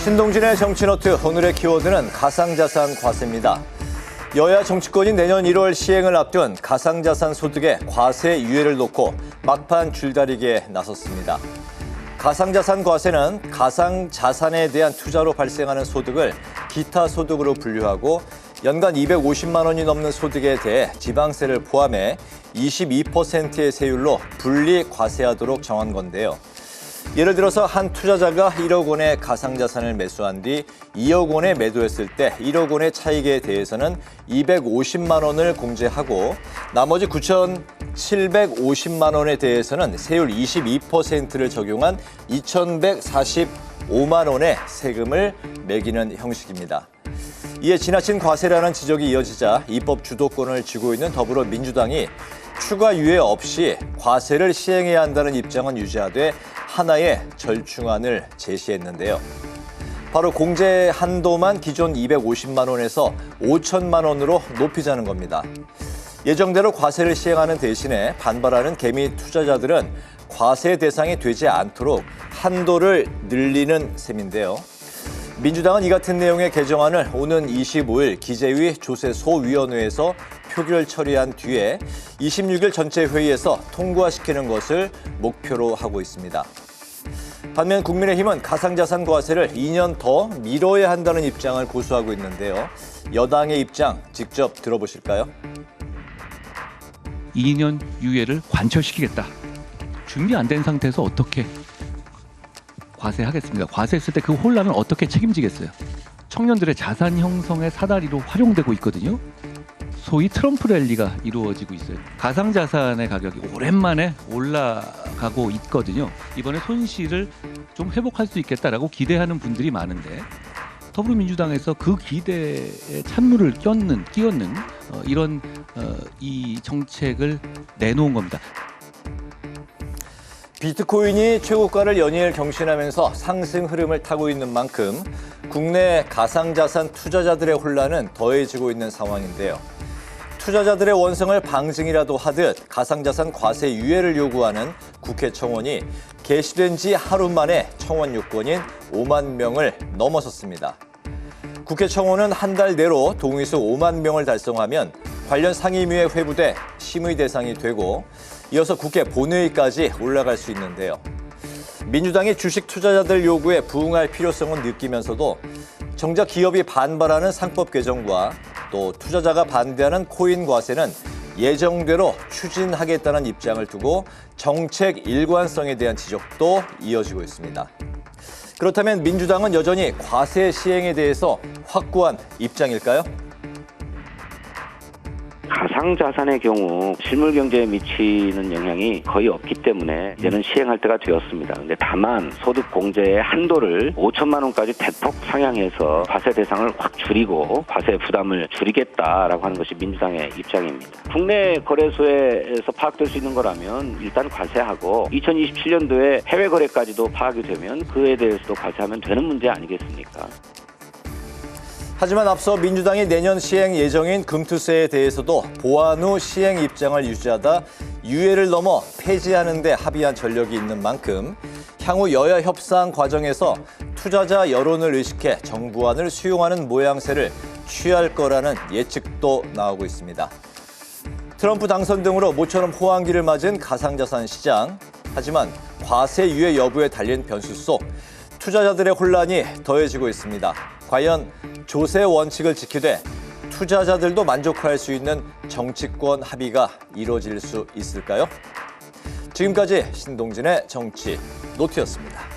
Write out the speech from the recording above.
신동진의 정치노트, 오늘의 키워드는 가상자산 과세입니다. 여야 정치권이 내년 1월 시행을 앞둔 가상자산 소득의 과세 유예를 놓고 막판 줄다리기에 나섰습니다. 가상자산 과세는 가상자산에 대한 투자로 발생하는 소득을 기타 소득으로 분류하고 연간 250만 원이 넘는 소득에 대해 지방세를 포함해 22%의 세율로 분리 과세하도록 정한 건데요. 예를 들어서 한 투자자가 1억 원의 가상자산을 매수한 뒤 2억 원에 매도했을 때 1억 원의 차익에 대해서는 250만 원을 공제하고 나머지 9,750만 원에 대해서는 세율 22%를 적용한 2,145만 원의 세금을 매기는 형식입니다. 이에 지나친 과세라는 지적이 이어지자 입법 주도권을 쥐고 있는 더불어민주당이 추가 유예 없이 과세를 시행해야 한다는 입장은 유지하되 하나의 절충안을 제시했는데요. 바로 공제 한도만 기존 250만 원에서 5천만 원으로 높이자는 겁니다. 예정대로 과세를 시행하는 대신에 반발하는 개미 투자자들은 과세 대상이 되지 않도록 한도를 늘리는 셈인데요. 민주당은 이 같은 내용의 개정안을 오는 25일 기재위 조세소위원회에서 표결 처리한 뒤에 26일 전체 회의에서 통과시키는 것을 목표로 하고 있습니다. 반면 국민의힘은 가상자산 과세를 2년 더 미뤄야 한다는 입장을 고수하고 있는데요. 여당의 입장 직접 들어보실까요? 2년 유예를 관철시키겠다. 준비 안 된 상태에서 어떻게 과세하겠습니까? 과세했을 때 그 혼란을 어떻게 책임지겠어요? 청년들의 자산 형성의 사다리로 활용되고 있거든요. 소위 트럼프 랠리가 이루어지고 있어요. 가상자산의 가격이 오랜만에 올라가고 있거든요. 이번에 손실을 좀 회복할 수 있겠다라고 기대하는 분들이 많은데 더불어민주당에서 그 기대에 찬물을 끼얹는 이런 이 정책을 내놓은 겁니다. 비트코인이 최고가를 연일 경신하면서 상승 흐름을 타고 있는 만큼 국내 가상자산 투자자들의 혼란은 더해지고 있는 상황인데요. 투자자들의 원성을 방증이라도 하듯 가상자산 과세 유예를 요구하는 국회 청원이 개시된 지 하루 만에 청원 요건인 5만 명을 넘어섰습니다. 국회 청원은 한 달 내로 동의수 5만 명을 달성하면 관련 상임위에 회부돼 심의 대상이 되고 이어서 국회 본회의까지 올라갈 수 있는데요. 민주당이 주식 투자자들 요구에 부응할 필요성은 느끼면서도 정작 기업이 반발하는 상법 개정과 또 투자자가 반대하는 코인 과세는 예정대로 추진하겠다는 입장을 두고 정책 일관성에 대한 지적도 이어지고 있습니다. 그렇다면 민주당은 여전히 과세 시행에 대해서 확고한 입장일까요? 가상자산의 경우 실물 경제에 미치는 영향이 거의 없기 때문에 이제는 시행할 때가 되었습니다. 근데 다만 소득 공제의 한도를 5천만 원까지 대폭 상향해서 과세 대상을 확 줄이고 과세 부담을 줄이겠다라고 하는 것이 민주당의 입장입니다. 국내 거래소에서 파악될 수 있는 거라면 일단 과세하고 2027년도에 해외 거래까지도 파악이 되면 그에 대해서도 과세하면 되는 문제 아니겠습니까? 하지만 앞서 민주당이 내년 시행 예정인 금투세에 대해서도 보완 후 시행 입장을 유지하다 유예를 넘어 폐지하는 데 합의한 전력이 있는 만큼 향후 여야 협상 과정에서 투자자 여론을 의식해 정부안을 수용하는 모양새를 취할 거라는 예측도 나오고 있습니다. 트럼프 당선 등으로 모처럼 호황기를 맞은 가상자산 시장. 하지만 과세 유예 여부에 달린 변수 속 투자자들의 혼란이 더해지고 있습니다. 과연 조세 원칙을 지키되 투자자들도 만족할 수 있는 정치권 합의가 이루어질 수 있을까요? 지금까지 신동진의 정치 노트였습니다.